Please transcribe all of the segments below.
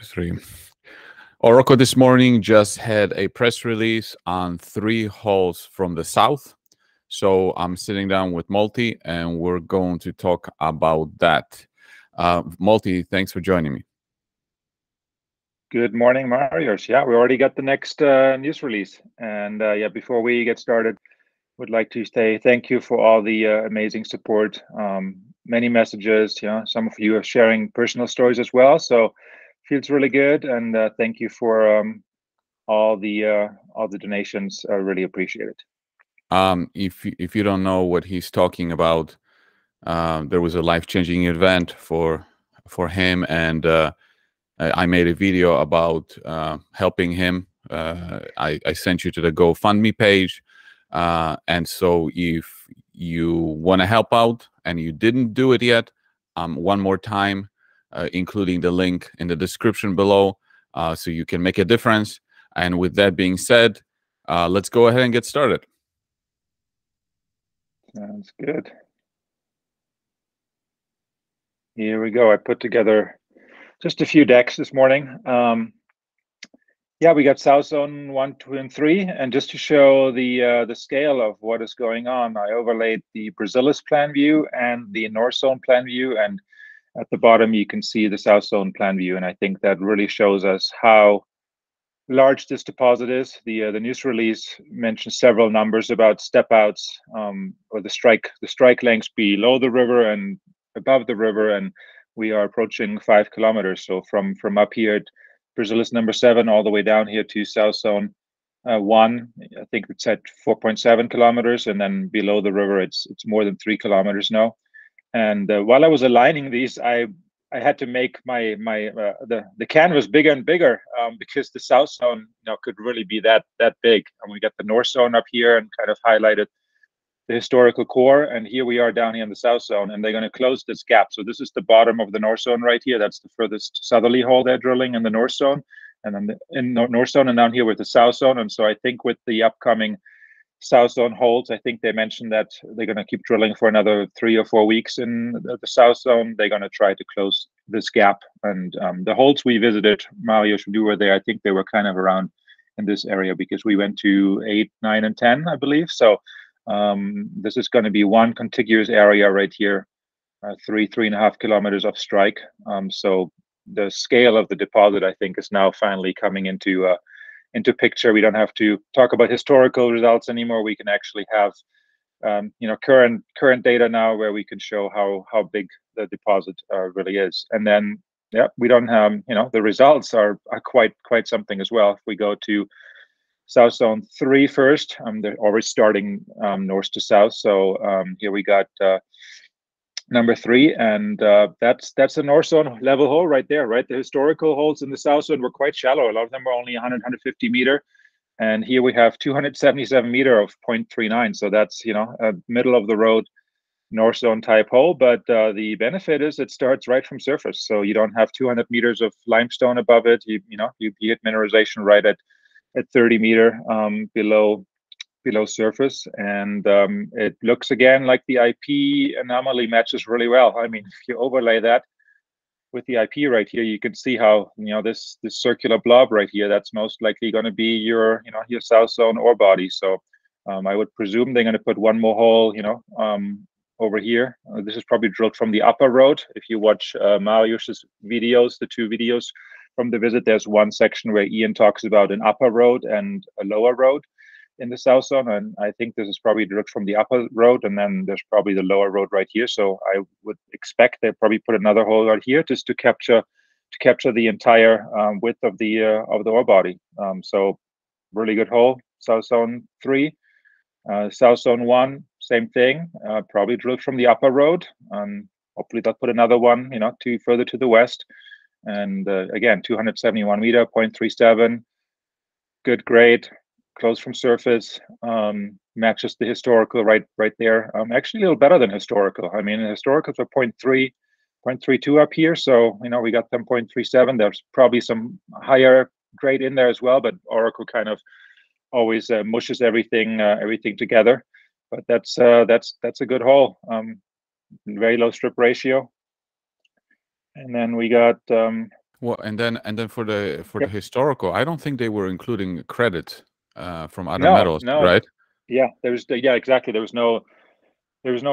3. Oroco this morning just had a press release on 3 holes from the south. So I'm sitting down with Malte and we're going to talk about that. Malte, thanks for joining me. Good morning, Marius. Yeah, we already got the next news release. And yeah, before we get started, would like to say thank you for all the amazing support. Many messages, some of you are sharing personal stories as well. So feels really good. And thank you for all the donations. I really appreciate it. If you don't know what he's talking about, there was a life-changing event for him, and I made a video about helping him. I sent you to the GoFundMe page, and so if you want to help out and you didn't do it yet, one more time, including the link in the description below, so you can make a difference. And with that being said, let's go ahead and get started. Sounds good. Here we go. I put together just a few decks this morning. Yeah, we got South Zone 1, 2, and 3, and just to show the scale of what is going on, I overlaid the Brazilius plan view and the North Zone plan view, and at the bottom you can see the South Zone plan view, and I think that really shows us how large this deposit is. The news release mentions several numbers about step outs, or the strike lengths below the river and above the river, and we are approaching 5 kilometers. So from up here at Brazilius number 7 all the way down here to South Zone 1, I think it's at 4.7 kilometers, and then below the river it's more than 3 kilometers now. And while I was aligning these, I had to make the canvas bigger and bigger, because the South Zone could really be that big. And we got the North Zone up here and kind of highlighted the historical core, and here we are down here in the South Zone, and they're going to close this gap. So this is the bottom of the North Zone right here. That's the furthest southerly hole they're drilling in the North Zone, and then in North Zone, and down here with the South Zone. And so I think with the upcoming South Zone holes, I think they mentioned that they're going to keep drilling for another 3 or 4 weeks in the South Zone. They're going to try to close this gap. And the holes we visited, Mario, when you were there, I think they were kind of around in this area, because we went to 8, 9, and 10, I believe. So this is going to be one contiguous area right here, 3.5 kilometers of strike. So the scale of the deposit, I think, is now finally coming into picture. We don't have to talk about historical results anymore. We can actually have current data now, where we can show how big the deposit really is. And then we don't have the results are quite something as well. If we go to South Zone 3 first, they're always starting north to south. So here we got number 3, and that's a North Zone level hole right there, right? The historical holes in the South Zone were quite shallow. A lot of them were only 150 meter. And here we have 277 meter of 0.39. So that's, a middle of the road North Zone type hole. But the benefit is it starts right from surface. So you don't have 200 meters of limestone above it. You get mineralization right at 30 meter below surface, and it looks again like the IP anomaly matches really well. I mean, if you overlay that with the IP right here, you can see how this circular blob right here, that's most likely going to be your your South Zone ore body. So I would presume they're going to put one more hole over here. This is probably drilled from the upper road. If you watch Marius's videos, the 2 videos from the visit, there's one section where Ian talks about an upper road and a lower road in the South Zone, and I think this is probably drilled from the upper road, and then there's probably the lower road right here. So I would expect they probably put another hole right here just to capture the entire width of the ore body. So really good hole. South Zone 3, South Zone 1, same thing. Probably drilled from the upper road. Hopefully they'll put another one, further to the west. And again, 271 meter, 0.37, good grade, close from surface, matches the historical right there. Actually a little better than historical. I mean, historicals are 0.3, 0.32 up here. So, we got them 0.37. There's probably some higher grade in there as well, but Oroco kind of always mushes everything together. But that's a good hole. Very low strip ratio. And then we got Well, and then for the Yep. historical, I don't think they were including credit from other No, metals, no. right? Yeah, yeah, exactly. There was no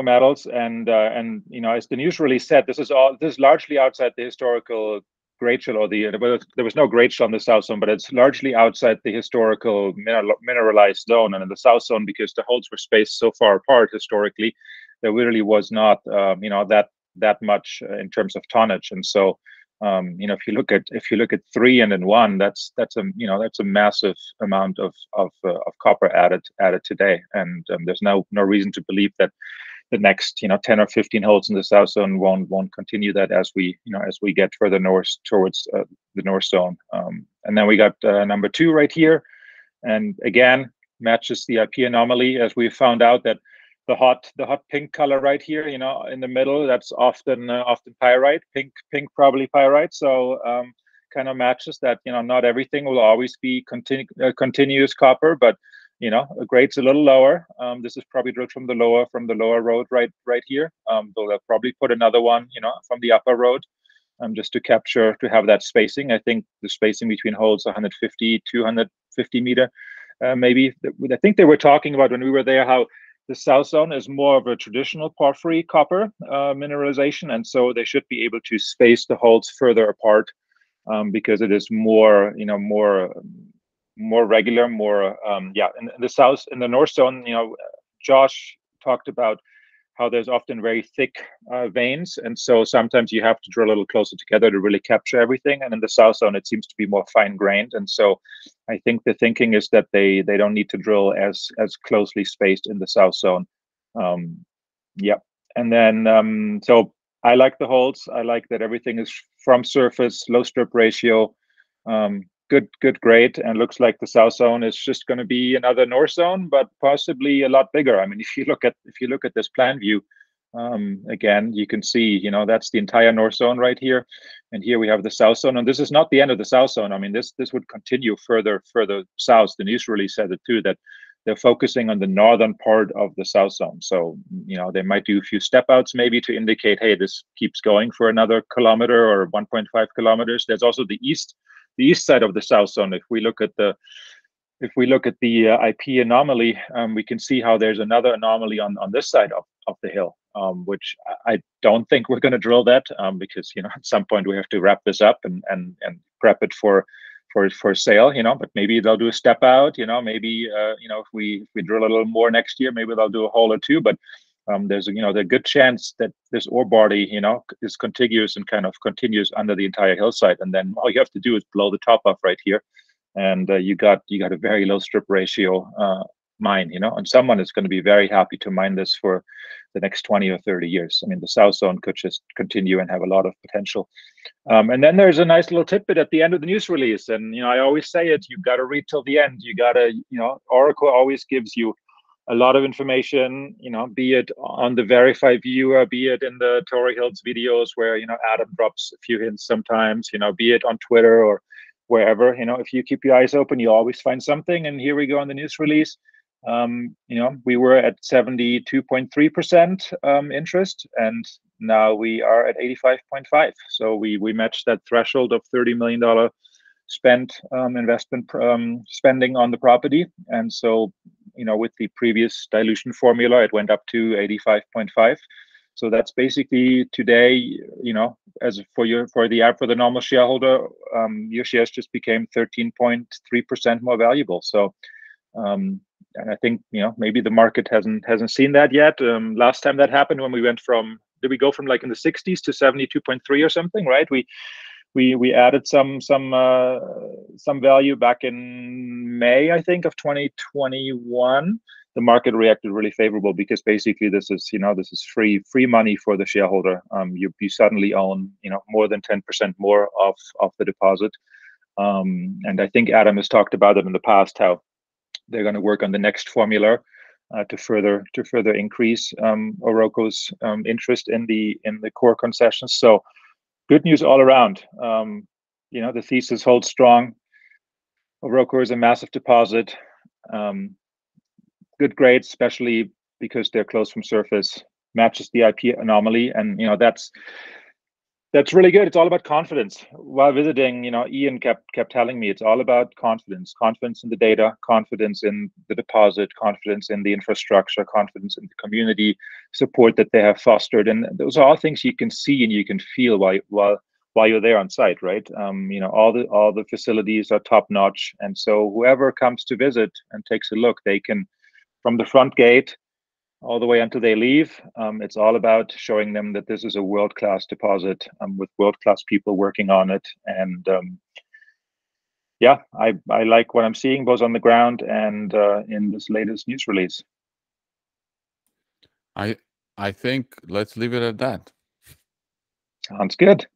metals, and as the news release said, this is largely outside the historical grade shell, or there was no grade shell on the south zone, but it's largely outside the historical mineralized zone. And in the south zone, because the holes were spaced so far apart historically, there really was not that much in terms of tonnage. And so if you look at 3 and then 1, that's a massive amount of copper added today, and there's no reason to believe that the next 10 or 15 holes in the south zone won't continue that as we get further north towards the north zone. And then we got number 2 right here, and again matches the IP anomaly, as we found out that the hot pink color right here, in the middle, that's often pyrite, pink probably pyrite. So kind of matches that. Not everything will always be continuous copper, but a grade's a little lower. This is probably drilled from the lower road right here. Though they'll probably put another one, from the upper road, just to have that spacing. I think the spacing between holes 150, 250 meter, maybe. I think they were talking about, when we were there, how the south zone is more of a traditional porphyry copper mineralization, and so they should be able to space the holes further apart, because it is more regular, more in the north zone. Josh talked about how there's often very thick veins, and so sometimes you have to drill a little closer together to really capture everything. And in the south zone, it seems to be more fine grained, and so I think the thinking is that they don't need to drill as closely spaced in the south zone. And then so I like the holes. I like that everything is from surface, low strip ratio, good grade, and looks like the south zone is just going to be another north zone, but possibly a lot bigger. I mean, if you look at this plan view, again, you can see, that's the entire north zone right here, and here we have the south zone, and this is not the end of the south zone. I mean, this would continue further south. The news release said it too, that they're focusing on the northern part of the south zone. So, they might do a few step outs maybe to indicate, hey, this keeps going for another kilometer or 1.5 kilometers. There's also the east side of the south zone. If we look at the IP anomaly, we can see how there's another anomaly on this side of the hill, which I don't think we're going to drill that, because at some point we have to wrap this up and prep it for sale. But maybe they'll do a step out. Maybe if we drill a little more next year, maybe they'll do a hole or two. But there's a good chance that this ore body is contiguous and kind of continues under the entire hillside, and then all you have to do is blow the top off right here, and you got a very low strip ratio mine, and someone is going to be very happy to mine this for the next 20 or 30 years. I mean, the south zone could just continue and have a lot of potential. And then there's a nice little tidbit at the end of the news release, and I always say it, you've got to read till the end. You got to, Oroco always gives you a lot of information, be it on the verified viewer, be it in the Tory Hills videos where, Adam drops a few hints sometimes, be it on Twitter or wherever. If you keep your eyes open, you always find something. And here we go on the news release. We were at 72.3% interest, and now we are at 85.5. So we matched that threshold of $30 million investment spending on the property. And so, with the previous dilution formula, it went up to 85.5. So that's basically today, as for the normal shareholder, your shares just became 13.3% more valuable. So, and I think, maybe the market hasn't seen that yet. Last time that happened, when we went did we go from like in the 60s to 72.3 or something, right? We added some value back in May, I think, of 2021. The market reacted really favorable, because basically this is free money for the shareholder. You suddenly own more than 10% more of the deposit. And I think Adam has talked about it in the past, how they're going to work on the next formula to further increase Oroco's interest in the core concessions. So good news all around. The thesis holds strong. Oroco is a massive deposit. Good grades, especially because they're close from surface, matches the IP anomaly, and that's That's really good. It's all about confidence. While visiting, Ian kept telling me it's all about confidence. Confidence in the data, confidence in the deposit, confidence in the infrastructure, confidence in the community support that they have fostered. And those are all things you can see and you can feel while you're there on site, right? All the facilities are top notch, and so whoever comes to visit and takes a look, they can, from the front gate all the way until they leave. It's all about showing them that this is a world-class deposit with world-class people working on it. And yeah, I like what I'm seeing both on the ground and in this latest news release. I think let's leave it at that. Sounds good.